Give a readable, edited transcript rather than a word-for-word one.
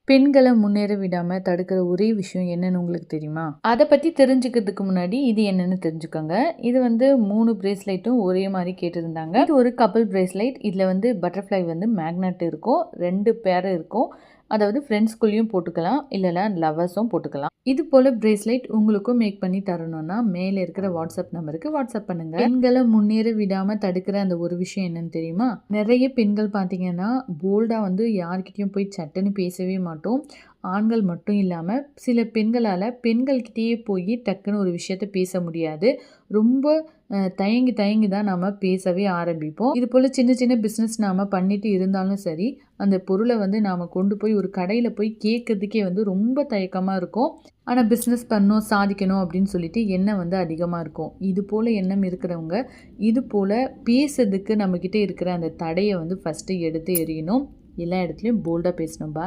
பெண்கள முன்னேற விடாம தடுக்கிற ஒரே விஷயம் என்னன்னு உங்களுக்கு தெரியுமா? அத பத்தி தெரிஞ்சுக்கிறதுக்கு முன்னாடி இது என்னன்னு தெரிஞ்சுக்கோங்க. இது வந்து 3 பிரேஸ்லெட்டும் ஒரே மாரி கேட்டிருந்தாங்க. இது ஒரு கப்பிள் பிரேஸ்லெட். இதுல வந்து பட்டர்ஃப்ளை வந்து மேக்னெட் இருக்கும். 2 பேர் இருக்கும். அதாவது ஃப்ரெண்ட்ஸ்குள்ளேயும் போட்டுக்கலாம். இல்லன்னா லவ்வர்ஸும் போட்டுக்கலாம். இது போல பிரேஸ்லெட் உங்களுக்கும் மேக் பண்ணி தரணும்னா, மேல இருக்கிற வாட்ஸ்அப் நம்பருக்கு வாட்ஸ்அப் பண்ணுங்க. பெண்கள முன்னேற விடாம தடுக்கிற அந்த ஒரு விஷயம் என்னன்னு தெரியுமா? நெறைய பெண்கள் பார்த்தீங்கன்னா, போல்டா வந்து யார்கிட்டயும் போய் சட்டுன்னு பேசவே மாட்டோம். ஆண்கள் மட்டும் இல்லாம, சில பெண்களால பெண்கள்கிட்டயே போயி டக்குன்னு ஒரு விஷயத்த பேச முடியாது. ரொம்ப தயங்கி தயங்கி தான் நாம பேசவே ஆரம்பிப்போம். இது போல சின்ன சின்ன பிசினஸ் நாம பண்ணிட்டு இருந்தாலும் சரி, அந்த பொருள வந்து நாம கொண்டு போய் ஒரு கடையில போய் கேட்கறதுக்கே வந்து ரொம்ப தயக்கமா இருக்கும். ஆனா பிசினஸ் பண்ணணும், சாதிக்கணும் அப்படின்னு சொல்லிட்டு எண்ணம் வந்து அதிகமா இருக்கும். இது போல எண்ணம் இருக்கிறவங்க, இது போல பேசுறதுக்கு நம்மகிட்ட இருக்கிற அந்த தடைய வந்து ஃபர்ஸ்ட்டு எடுத்து எறியணும். எல்லா இடத்துலயும் போல்டா பேசணும்பா.